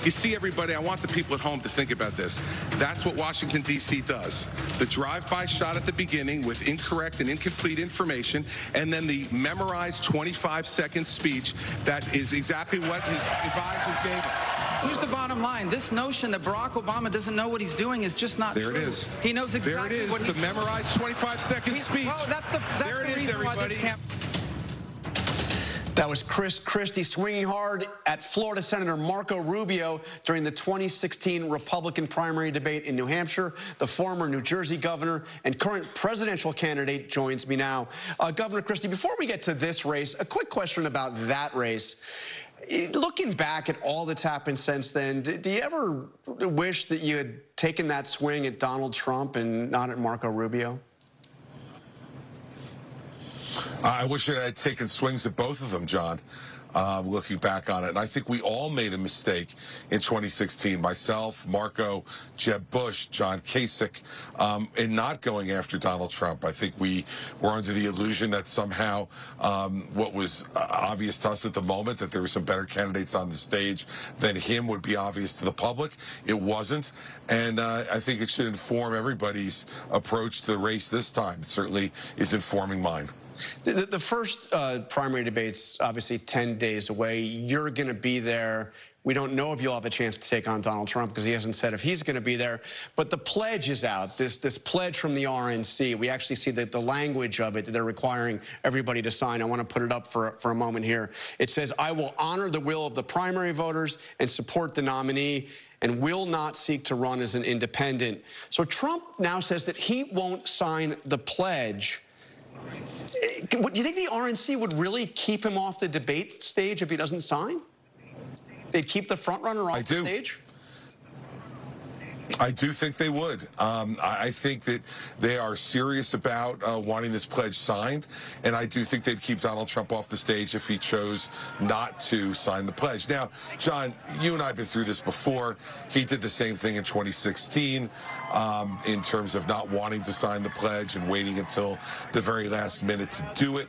You see, everybody, I want the people at home to think about this. That's what Washington, D.C. does. The drive-by shot at the beginning with incorrect and incomplete information, and then the memorized 25-second speech that is exactly what his advisors gave him. Here's the bottom line. This notion that Barack Obama doesn't know what he's doing is just not true. There it is. He knows exactly what he's doing. There it is, the memorized 25-second speech. Well, that's the reason why this can't... That was Christie swinging hard at Florida Senator Marco Rubio during the 2016 Republican primary debate in New Hampshire. The former New Jersey governor and current presidential candidate joins me now. Governor Christie, before we get to this race, a quick question about that race. Looking back at all that's happened since then, do you ever wish that you had taken that swing at Donald Trump and not at Marco Rubio? I wish I had taken swings at both of them, John, looking back on it. And I think we all made a mistake in 2016. Myself, Marco, Jeb Bush, John Kasich, in not going after Donald Trump. I think we were under the illusion that somehow what was obvious to us at the moment, that there were some better candidates on the stage than him, would be obvious to the public. It wasn't. And I think it should inform everybody's approach to the race this time. It certainly is informing mine. The first primary debate's obviously 10 days away. You're going to be there. We don't know if you'll have a chance to take on Donald Trump because he hasn't said if he's going to be there. But the pledge is out, this pledge from the RNC. We actually see the language of it that they're requiring everybody to sign. I want to put it up for a moment here. It says, I will honor the will of the primary voters and support the nominee and will not seek to run as an independent. So Trump now says that he won't sign the pledge. Do you think the RNC would really keep him off the debate stage if he doesn't sign? They'd keep the front runner off the stage? I do think they would. I think that they are serious about wanting this pledge signed, and I do think they'd keep Donald Trump off the stage if he chose not to sign the pledge. Now, John, you and I have been through this before. He did the same thing in 2016 in terms of not wanting to sign the pledge and waiting until the very last minute to do it.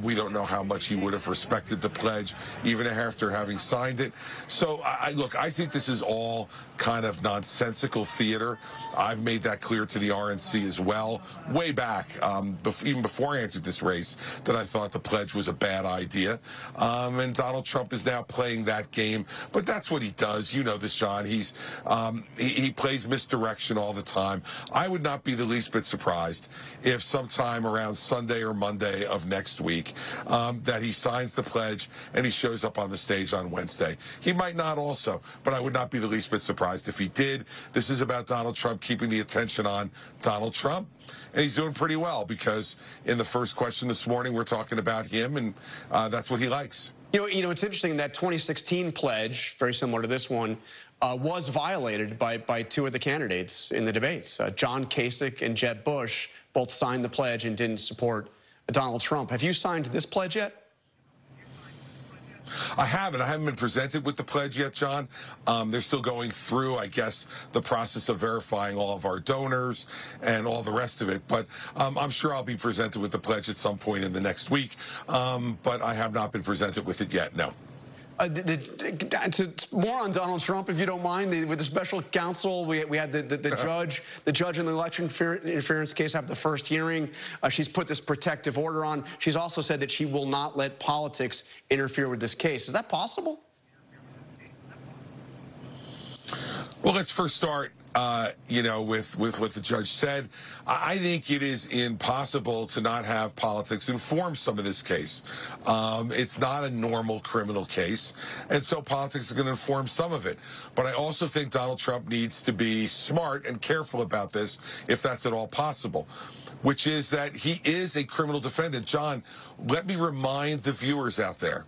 We don't know how much he would have respected the pledge, even after having signed it. So, look, I think this is all kind of nonsensical theater. I've made that clear to the RNC as well, way back, even before I entered this race, that I thought the pledge was a bad idea. And Donald Trump is now playing that game. But that's what he does. You know this, John. He plays misdirection all the time. I would not be the least bit surprised if sometime around Sunday or Monday of next week that he signs the pledge and he shows up on the stage on Wednesday. He might not also, but I would not be the least bit surprised if he did. This is about Donald Trump keeping the attention on Donald Trump, and he's doing pretty well because in the first question this morning we're talking about him, and that's what he likes. You know, it's interesting that 2016 pledge, very similar to this one, was violated by two of the candidates in the debates. John Kasich and Jeb Bush both signed the pledge and didn't support Donald Trump. Have you signed this pledge yet? I haven't. I haven't been presented with the pledge yet, John. They're still going through, I guess, the process of verifying all of our donors and all the rest of it. But I'm sure I'll be presented with the pledge at some point in the next week. But I have not been presented with it yet, no. More on Donald Trump, if you don't mind. With the special counsel, we had the judge in the election interference case have the first hearing. She's put this protective order on. She's also said that she will not let politics interfere with this case. Is that possible? Well, let's first start, you know, with what the judge said. I think it is impossible to not have politics inform some of this case. It's not a normal criminal case, and so politics is going to inform some of it. But I also think Donald Trump needs to be smart and careful about this, if that's at all possible, which is that he is a criminal defendant. John, let me remind the viewers out there,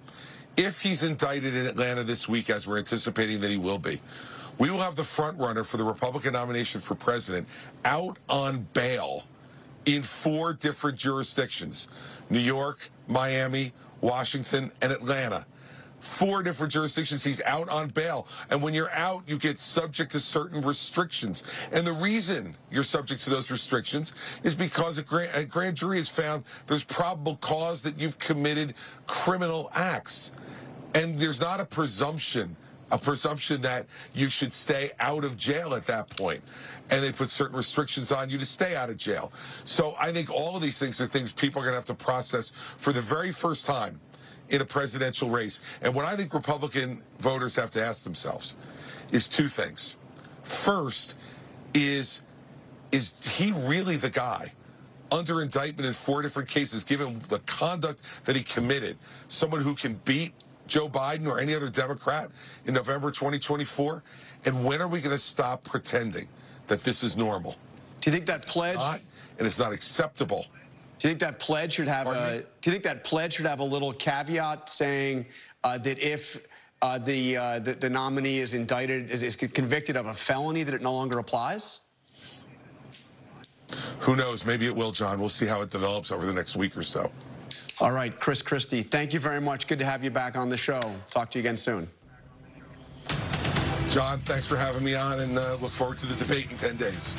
if he's indicted in Atlanta this week, as we're anticipating that he will be, we will have the front runner for the Republican nomination for president out on bail in 4 different jurisdictions: New York, Miami, Washington, and Atlanta. 4 different jurisdictions. He's out on bail. And when you're out, you get subject to certain restrictions. And the reason you're subject to those restrictions is because a grand jury has found there's probable cause that you've committed criminal acts. And there's not a presumption a presumption that you should stay out of jail at that point. And they put certain restrictions on you to stay out of jail. So I think all of these things are things people are going to have to process for the very first time in a presidential race. And what I think Republican voters have to ask themselves is two things. First, is he really the guy under indictment in 4 different cases, given the conduct that he committed, someone who can beat Joe Biden or any other Democrat in November 2024? And when are we going to stop pretending that this is normal? Do you think that pledge? And it's not acceptable. Do you think that pledge should have a? Do you think that pledge should have a little caveat saying that if the nominee is indicted, is convicted of a felony, that it no longer applies? Who knows? Maybe it will, John. We'll see how it develops over the next week or so. All right, Christie, thank you very much. Good to have you back on the show. Talk to you again soon. John, thanks for having me on, and look forward to the debate in 10 days.